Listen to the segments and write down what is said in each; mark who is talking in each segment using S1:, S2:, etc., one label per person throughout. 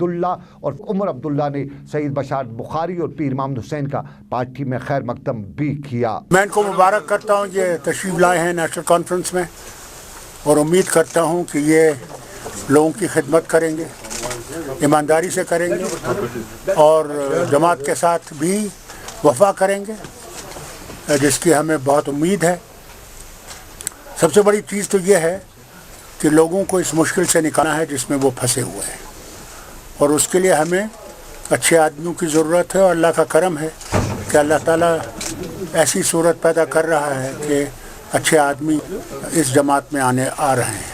S1: अब्दुल्ला और उमर अब्दुल्ला ने सईद बशार बुखारी और पीर मोहम्मद हुसैन का पार्टी में खैर मकदम भी किया।
S2: मैं इनको मुबारक करता हूँ, ये तशरीफ लाए हैं नेशनल कॉन्फ्रेंस में, और उम्मीद करता हूँ कि ये लोगों की खिदमत करेंगे, ईमानदारी से करेंगे और जमात के साथ भी वफा करेंगे, जिसकी हमें बहुत उम्मीद है। सबसे बड़ी चीज़ तो ये है कि लोगों को इस मुश्किल से निकालना है जिसमें वो फंसे हुए हैं, और उसके लिए हमें अच्छे आदमियों की ज़रूरत है। और अल्लाह का करम है कि अल्लाह ताला ऐसी सूरत पैदा कर रहा है कि अच्छे आदमी इस जमात में आ रहे हैं,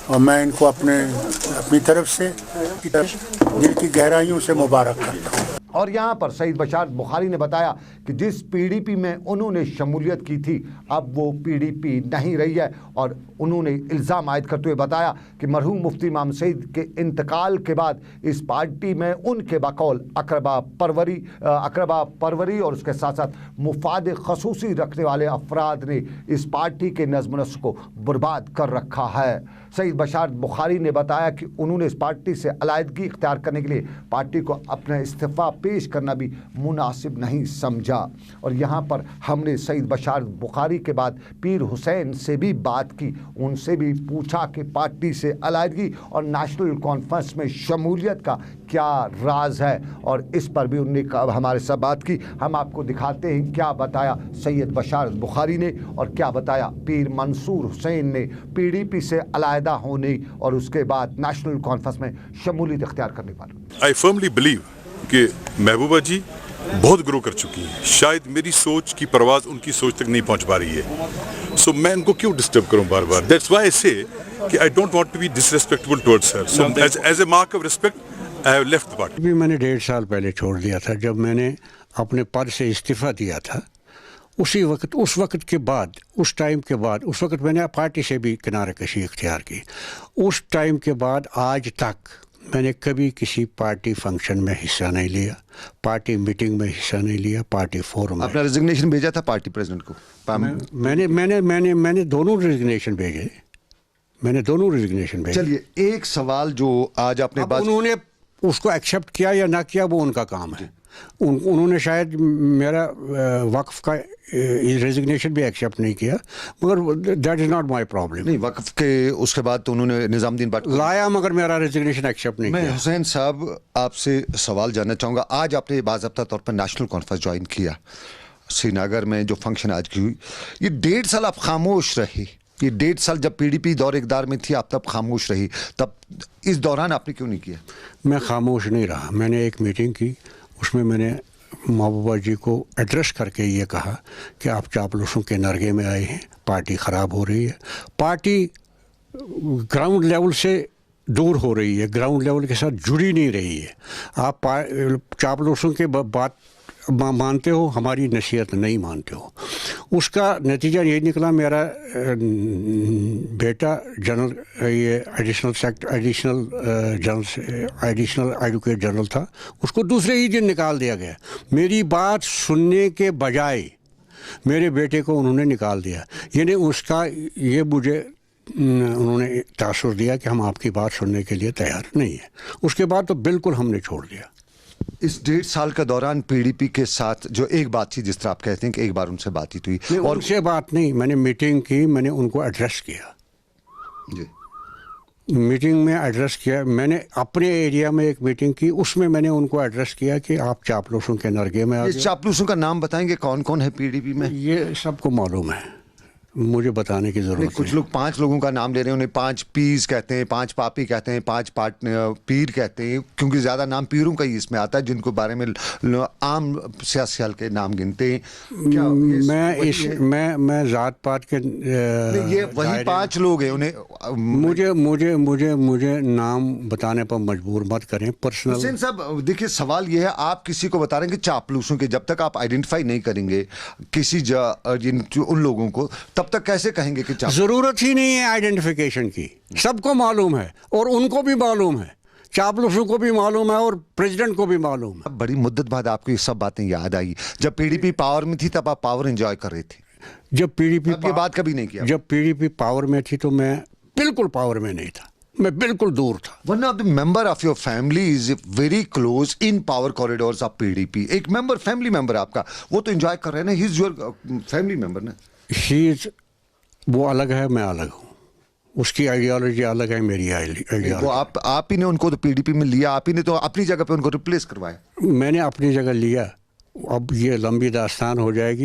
S2: और मैं इनको अपनी तरफ से दिल की गहराइयों से मुबारक करता हूँ।
S1: और यहाँ पर सईद बशार बुखारी ने बताया कि जिस पीडीपी में उन्होंने शमूलियत की थी अब वो पीडीपी नहीं रही है, और उन्होंने इल्ज़ाम आयद करते हुए बताया कि मरहूम मुफ्ती इमाम सईद के इंतकाल के बाद इस पार्टी में उनके बकौल अकरबा परवरी और उसके साथ साथ मुफाद खसूसी रखने वाले अफराद ने इस पार्टी के नज़्म नस्क को बर्बाद कर रखा है। सईद बशार बुखारी ने बताया कि उन्होंने इस पार्टी से अलहदगी इख्तियार करने के लिए पार्टी को अपना इस्तीफ़ा पेश करना भी मुनासिब नहीं समझा। और यहाँ पर हमने सईद बशार बुखारी के बाद पीर हुसैन से भी बात की, उनसे भी पूछा कि पार्टी से अलहदगी और नेशनल कॉन्फ्रेंस में शमूलियत का क्या राज है, और इस पर भी उन्होंने हमारे साथ बात की। हम आपको दिखाते हैं क्या बताया सैयद बशार बुखारी ने और क्या बताया पीर मंसूर हुसैन ने पीडीपी से अलहदा होने और उसके बाद नेशनल कॉन्फ्रेंस में शमूलियत इख्तियार करने पर।
S3: आई फर्मली बिलीव कि महबूबा जी बहुत ग्रो कर चुकी हैं, शायद मेरी सोच की परवाज़ उनकी सोच तक नहीं पहुंच पा रही है, सो मैं उनको क्यों डिस्टर्ब करूं बार बार। दैट्स व्हाई आई से कि I don't want to be disrespectful towards her, so as a mark of respect I have left the party.
S2: भी मैंने 1.5 साल पहले छोड़ दिया था, जब मैंने अपने पद से इस्तीफ़ा दिया था। उस वक्त के बाद, उस टाइम के बाद, उस वक्त मैंने पार्टी से भी किनारा कशी इख्तियार की। उस टाइम के बाद आज तक मैंने कभी किसी पार्टी फंक्शन में हिस्सा नहीं लिया, पार्टी मीटिंग में हिस्सा नहीं लिया, पार्टी फोरम में।
S1: अपना रेजिग्नेशन भेजा था पार्टी प्रेसिडेंट को?
S2: मैंने दोनों रेजिग्नेशन भेजे,
S1: चलिए एक सवाल जो आज आपने बात,
S2: उन्होंने उसको एक्सेप्ट किया या ना किया वो उनका काम है। उन्होंने शायद मेरा वक्फ का रेजिग्नेशन भी एक्सेप्ट नहीं किया, मगर that is not my problem.
S1: नहीं, वक्फ के उसके बाद तो उन्होंने निज़ामुद्दीन भट्ट
S2: लाया, मगर मेरा रेजिग्नेशन एक्सेप्ट नहीं किया।
S1: मैं हुसैन साहब आपसे सवाल जानना चाहूँगा, आज आपने बाज़ाब्ता तौर पर नेशनल कॉन्फ्रेंस ज्वाइन किया श्रीनगर में, जो फंक्शन आज की हुई, ये 1.5 साल आप खामोश रही। ये 1.5 साल जब पीडीपी दौर इक़्तिदार में थी आप तब खामोश रही, तब इस दौरान आपने क्यों नहीं किया?
S2: मैं खामोश नहीं रहा। मैंने एक मीटिंग की, उसमें मैंने महबूबा जी को एड्रेस करके ये कहा कि आप चापलूसों के नरगे में आए हैं, पार्टी ख़राब हो रही है, पार्टी ग्राउंड लेवल से दूर हो रही है, ग्राउंड लेवल के साथ जुड़ी नहीं रही है। आप चापलूसों के बात मानते हो, हमारी नसीहत नहीं मानते हो। उसका नतीजा ये निकला, मेरा बेटा जनरल ये एडिशनल एडवोकेट जनरल था, उसको दूसरे ही दिन निकाल दिया गया। मेरी बात सुनने के बजाय मेरे बेटे को उन्होंने निकाल दिया। यानी उसका ये मुझे उन्होंने तासुर दिया कि हम आपकी बात सुनने के लिए तैयार नहीं है। उसके बाद तो बिल्कुल हमने छोड़ दिया।
S1: इस 1.5 साल का दौरान पीडीपी के साथ जो एक बात थी, जिस तरह आप कहते हैं कि एक बार उनसे बातचीत हुई,
S2: और उनसे बात नहीं, मैंने मीटिंग की, मैंने उनको एड्रेस किया
S1: जी,
S2: मीटिंग में एड्रेस किया। मैंने अपने एरिया में एक मीटिंग की, उसमें मैंने उनको एड्रेस किया कि आप चापलूसों के नरगे में आ गए।
S1: चापलूसों का नाम बताएंगे कौन कौन है पीडीपी में?
S2: ये सबको मालूम है, मुझे बताने की जरूरत नहीं।
S1: कुछ लोग 5 लोगों का नाम ले रहे हैं, उन्हें 5 पीस कहते हैं, 5 पापी कहते हैं, 5 पीर कहते हैं, क्योंकि ज़्यादा नाम पीरों का ही इसमें आता है, जिनको बारे में आम सियासी हल के नाम गिनते हैं।
S2: मैं ज़ात पात के
S1: ये वही 5 लोग हैं। उन्हें
S2: मुझे नाम बताने पर मजबूर मत करें। पर्सनल
S1: हुसैन साहब देखिए, सवाल ये है, आप किसी को बता रहे हैं कि चापलूसों के, जब तक आप आइडेंटिफाई नहीं करेंगे किसी उन लोगों को, तब तक कैसे कहेंगे कि
S2: जरूरत ही नहीं है आइडेंटिफिकेशन की। सबको मालूम है और उनको भी मालूम है, चापलूसों को भी मालूम है और प्रेसिडेंट को भी मालूम है।
S1: बड़ी मुद्दत बाद आपको ये सब बातें याद आई। जब पीडीपी पावर में थी तब आप पावर एंजॉय कर रहे थे,
S2: जब पीडीपी
S1: ये बात कभी नहीं किया।
S2: जब पीडीपी पावर में थी तो मैं बिल्कुल पावर में नहीं था।
S4: मैं बिल्कुल दूर था।
S1: One of the member of your family is very close in power corridors of PDP. एक member, family member आपका, वो तो enjoy कर रहे हैं ना, he is your family member ना।
S4: He is, वो अलग है, मैं अलग हूँ, उसकी आइडियोलॉजी अलग है, मेरी आइडियोलॉजी।
S1: वो आप ही ने उनको तो PDP में लिया, आप ही ने तो अपनी जगह पे उनको रिप्लेस करवाया।
S4: मैंने अपनी जगह लिया, अब ये लंबी दास्तान हो जाएगी।